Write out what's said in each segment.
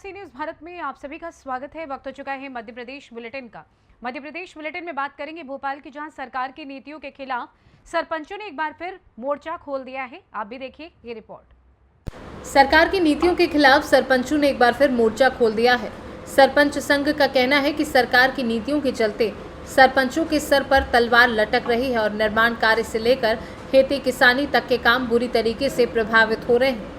सी news Bharat में आप सभी का स्वागत है। वक्त हो चुका है मध्य प्रदेश बुलेटिन का। मध्य प्रदेश बुलेटिन में बात करेंगे भोपाल की, जहां सरकार की नीतियों के खिलाफ सरपंचों ने एक बार फिर मोर्चा खोल दिया है। आप भी देखिए ये रिपोर्ट। सरकार की नीतियों के खिलाफ सरपंचों ने एक बार फिर मोर्चा खोल दिया है। सरपंच संघ का कहना है कि सरकार की नीतियों के चलते सरपंचों के सर पर तलवार लटक रही है और निर्माण कार्य से लेकर खेती किसानी तक के काम बुरी तरीके से प्रभावित हो रहे हैं।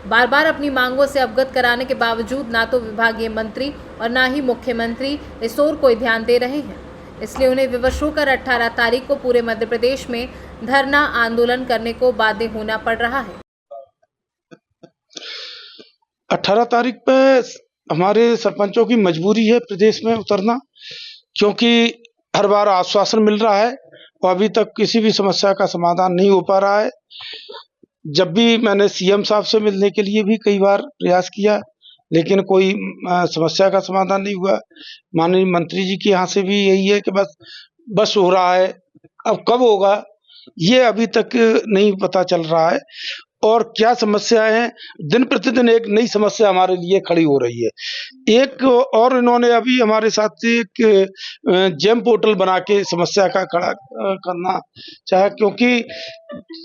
बार बार अपनी मांगों से अवगत कराने के बावजूद ना तो विभागीय मंत्री और ना ही मुख्यमंत्री इस ओर कोई ध्यान दे रहे हैं। इसलिए उन्हें विवश होकर 18 तारीख को पूरे मध्य प्रदेश में धरना आंदोलन करने को बाध्य होना पड़ रहा है। 18 तारीख पे हमारे सरपंचों की मजबूरी है प्रदेश में उतरना, क्योंकि हर बार आश्वासन मिल रहा है और अभी तक किसी भी समस्या का समाधान नहीं हो पा रहा है। जब भी मैंने सीएम साहब से मिलने के लिए भी कई बार प्रयास किया, लेकिन कोई समस्या का समाधान नहीं हुआ। माननीय मंत्री जी के यहाँ से भी यही है कि बस हो रहा है, अब कब होगा ये अभी तक नहीं पता चल रहा है। और क्या समस्याएं हैं, दिन प्रतिदिन एक नई समस्या हमारे लिए खड़ी हो रही है। एक और इन्होंने अभी हमारे साथ एक जेम पोर्टल बना के समस्या का खड़ा करना चाहा, क्योंकि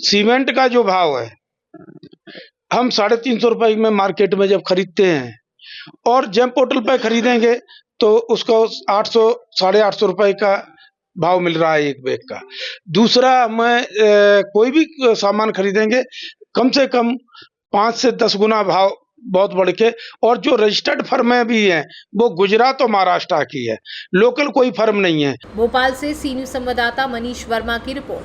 सीमेंट का जो भाव है हम 350 रुपए में मार्केट में जब खरीदते हैं और जेम पोर्टल पर खरीदेंगे तो उसको 800 850 रुपए का भाव मिल रहा है एक बैग का। दूसरा, मैं कोई भी सामान खरीदेंगे कम से कम 5 से 10 गुना भाव बहुत बढ़ के, और जो रजिस्टर्ड फर्में भी हैं वो गुजरात और महाराष्ट्र की है, लोकल कोई फर्म नहीं है। भोपाल से सी न्यूज़ संवाददाता मनीष वर्मा की रिपोर्ट।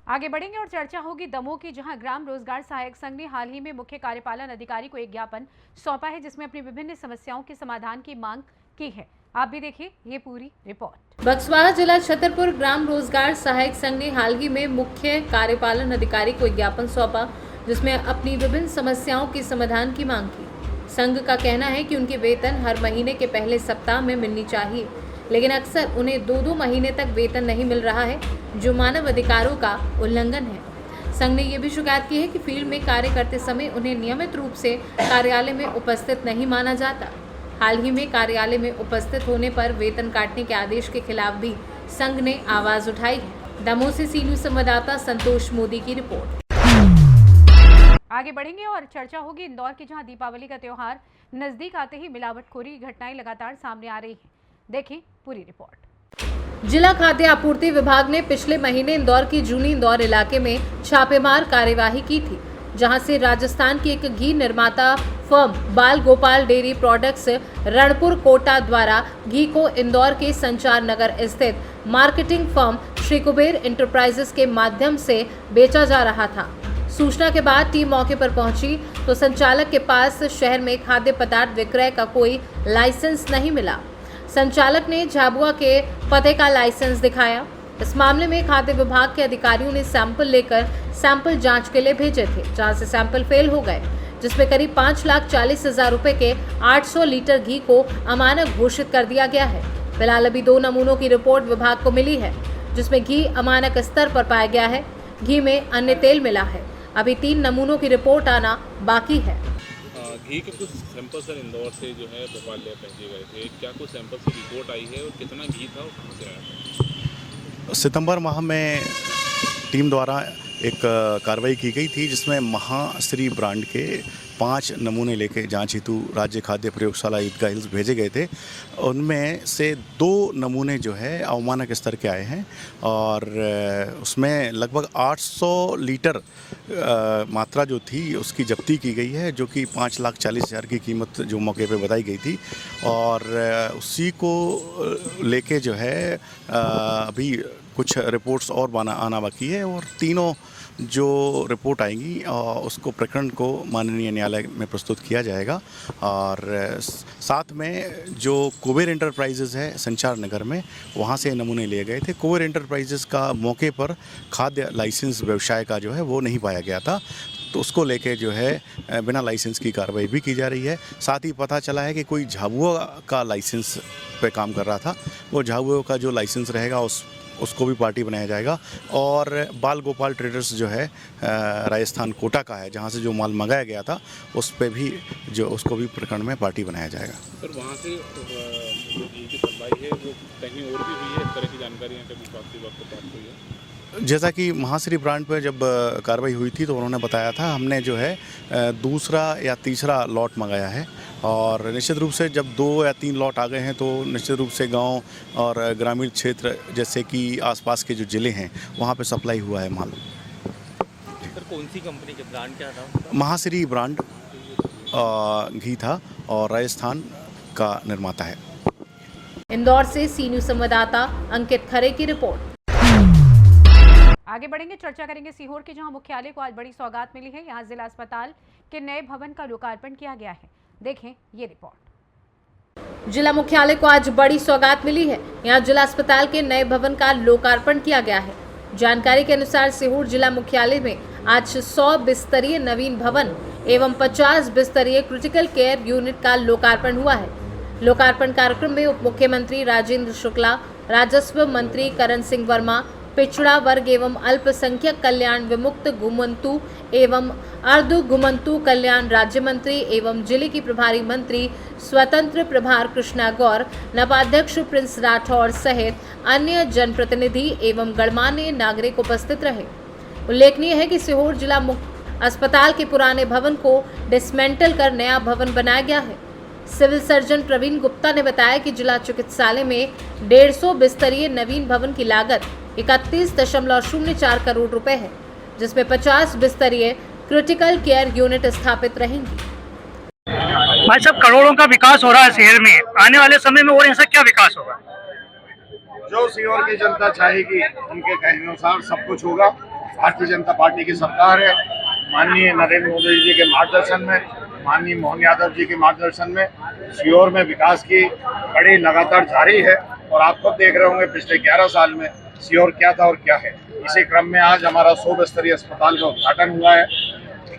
आगे बढ़ेंगे और चर्चा होगी दमोह की, जहां ग्राम रोजगार सहायक संघ ने हाल ही में मुख्य कार्यपालन अधिकारी को एक ज्ञापन सौंपा है, जिसमें अपनी विभिन्न समस्याओं के समाधान की मांग की है। आप भी देखिए ये पूरी रिपोर्ट। बक्सवाड़ा जिला छतरपुर ग्राम रोजगार सहायक संघ ने हाल ही में मुख्य कार्यपालन अधिकारी को एक ज्ञापन सौंपा, जिसमें अपनी विभिन्न समस्याओं के समाधान की मांग की। संघ का कहना है कि उनके वेतन हर महीने के पहले सप्ताह में मिलनी चाहिए, लेकिन अक्सर उन्हें 2-2 महीने तक वेतन नहीं मिल रहा है, जो मानव अधिकारों का उल्लंघन है। संघ ने यह भी शिकायत की है कि फील्ड में कार्य करते समय उन्हें नियमित रूप से कार्यालय में उपस्थित नहीं माना जाता। हाल ही में कार्यालय में उपस्थित होने पर वेतन काटने के आदेश के खिलाफ भी संघ ने आवाज उठाई है। दमोह से सी न्यूज़ संवाददाता संतोष मोदी की रिपोर्ट। आगे बढ़ेंगे और चर्चा होगी इंदौर की, जहां दीपावली का त्योहार नजदीक आते ही मिलावटखोरी की घटनाएं लगातार सामने आ रही हैं। देखिए पूरी रिपोर्ट। जिला खाद्य आपूर्ति विभाग ने पिछले महीने इंदौर की जूनी इंदौर इलाके में छापेमार कार्यवाही की थी, जहां से राजस्थान की एक घी निर्माता फर्म बाल गोपाल डेयरी प्रोडक्ट्स रणपुर कोटा द्वारा घी को इंदौर के संचार नगर स्थित marketing firm Shri Kuber enterprises के माध्यम से बेचा जा रहा था। सूचना के बाद टीम मौके पर पहुंची तो संचालक के पास शहर में खाद्य पदार्थ विक्रय का कोई लाइसेंस नहीं मिला। संचालक ने झाबुआ के पते का लाइसेंस दिखाया। इस मामले में खाद्य विभाग के अधिकारियों ने सैंपल लेकर सैंपल जांच के लिए भेजे थे, जहां से सैंपल फेल हो गए, जिसमें करीब 5,40,000 रुपए के 800 लीटर घी को अमानक घोषित कर दिया गया है। फिलहाल अभी 2 नमूनों की रिपोर्ट विभाग को मिली है, जिसमें घी अमानक स्तर पर पाया गया है। घी में अन्य तेल मिला है। अभी 3 नमूनों की रिपोर्ट आना बाकी है। घी के कुछ सैंपल सर इंदौर से जो है भोपाल ले भेजे गए थे, क्या कुछ सैंपल से रिपोर्ट आई है और कितना घी था और कहाँ से आया? सितंबर माह में टीम द्वारा एक कार्रवाई की गई थी, जिसमें महाश्री ब्रांड के 5 नमूने लेके जांच हेतु राज्य खाद्य प्रयोगशाला ईदगाह हिल्स भेजे गए थे। उनमें से 2 नमूने जो है अवमानक स्तर के आए हैं और उसमें लगभग 800 लीटर मात्रा जो थी उसकी जब्ती की गई है, जो कि 5,40,000 की कीमत जो मौके पे बताई गई थी। और उसी को लेके जो है अभी कुछ रिपोर्ट्स और आना बाकी है, और तीनों जो रिपोर्ट आएंगी उसको प्रकरण को माननीय न्यायालय में प्रस्तुत किया जाएगा। और साथ में जो कुबेर इंटरप्राइजेस है संचार नगर में, वहाँ से नमूने लिए गए थे। कुबेर इंटरप्राइजेस का मौके पर खाद्य लाइसेंस व्यवसाय का जो है वो नहीं पाया गया था, तो उसको लेके जो है बिना लाइसेंस की कार्रवाई भी की जा रही है। साथ ही पता चला है कि कोई झाबुआ का लाइसेंस पे काम कर रहा था। वो झाबुआ का जो लाइसेंस रहेगा उस उसको भी पार्टी बनाया जाएगा। और बाल गोपाल ट्रेडर्स जो है राजस्थान कोटा का है, जहाँ से जो माल मंगाया गया था, उस पे भी जो उसको भी प्रकरण में पार्टी बनाया जाएगा। सर वहाँ से जो घी की सप्लाई है वो कहीं और भी हुई है, इस तरह की जानकारी यहाँ पे विभाग को प्राप्त हुई है? जैसा कि महाश्री ब्रांड पर जब कार्रवाई हुई थी तो उन्होंने बताया था, हमने जो है दूसरा या तीसरा लॉट मंगाया है, और निश्चित रूप से जब 2 या 3 लॉट आ गए हैं तो निश्चित रूप से गांव और ग्रामीण क्षेत्र जैसे कि आसपास के जो ज़िले हैं वहां पे सप्लाई हुआ है माल। सर कौन सी कंपनी के ब्रांड क्या था? महाश्री ब्रांड घी था और राजस्थान का निर्माता है। इंदौर से सी न्यूज़ संवाददाता अंकित खरे की रिपोर्ट। आगे बढ़ेंगे, चर्चा करेंगे सीहोर के, जहां मुख्यालय को आज बड़ी सौगात मिली है। यहां जिला अस्पताल के नए भवन का लोकार्पण किया गया है। देखें ये रिपोर्ट। जिला मुख्यालय को आज बड़ी सौगात मिली है। यहां जिला अस्पताल के नए भवन का लोकार्पण किया गया है। जानकारी के अनुसार सीहोर जिला मुख्यालय में आज 100 बिस्तरीय नवीन भवन एवं 50 बिस्तरीय क्रिटिकल केयर यूनिट का लोकार्पण हुआ है। लोकार्पण कार्यक्रम में उप मुख्यमंत्री राजेंद्र शुक्ला, राजस्व मंत्री करण सिंह वर्मा, पिछड़ा वर्ग एवं अल्पसंख्यक कल्याण, विमुक्त घुमंतु एवं अर्ध घुमंतु कल्याण राज्य मंत्री एवं जिले की प्रभारी मंत्री स्वतंत्र प्रभार कृष्णा गौर, नपाध्यक्ष प्रिंस राठौर सहित अन्य जनप्रतिनिधि एवं गणमान्य नागरिक उपस्थित रहे। उल्लेखनीय है कि सीहोर जिला अस्पताल के पुराने भवन को डिसमेंटल कर नया भवन बनाया गया है। सिविल सर्जन प्रवीण गुप्ता ने बताया कि जिला चिकित्सालय में 150 बिस्तरीय नवीन भवन की लागत 31.04 करोड़ रुपए है, जिसमें 50 बिस्तरीय क्रिटिकल केयर यूनिट स्थापित रहेंगी। भाई साहब, करोड़ों का विकास हो रहा है शहर में, आने वाले समय में और ऐसा क्या विकास होगा? जो सीहोर की जनता चाहेगी उनके कहने अनुसार सब कुछ होगा। भारतीय जनता पार्टी की सरकार है, माननीय नरेंद्र मोदी जी के मार्गदर्शन में, माननीय मोहन यादव जी के मार्गदर्शन में सीहोर में विकास की कड़ी लगातार जारी है। और आप खुद देख रहे होंगे पिछले 11 साल में सीहोर क्या था और क्या है। इसी क्रम में आज हमारा 100 बिस्तरीय अस्पताल का उद्घाटन हुआ है,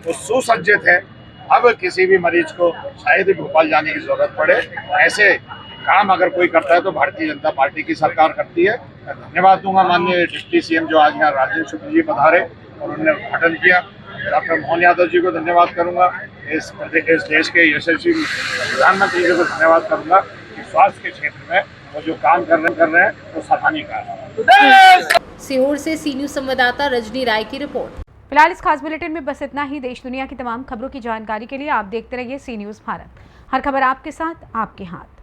तो सुसज्जित है। अब किसी भी मरीज को शायद ही भोपाल जाने की जरूरत पड़े। ऐसे काम अगर कोई करता है तो भारतीय जनता पार्टी की सरकार करती है। मैं धन्यवाद दूंगा माननीय डिप्टी सीएम जो आज यहाँ राजेंद्र शुक्ल जी पधारे और उन्होंने उद्घाटन किया। डॉक्टर मोहन यादव जी को धन्यवाद करूंगा। इस देश के यशस्वी प्रधानमंत्री जी को धन्यवाद करूंगा कि स्वास्थ्य के क्षेत्र में वो जो काम कर रहे हैं वो सराहनीय है। सीहोर से सी न्यूज़ संवाददाता रजनी राय की रिपोर्ट। फिलहाल इस खास बुलेटिन में बस इतना ही। देश दुनिया की तमाम खबरों की जानकारी के लिए आप देखते रहिए सी न्यूज़ भारत। हर खबर आपके साथ, आपके हाथ।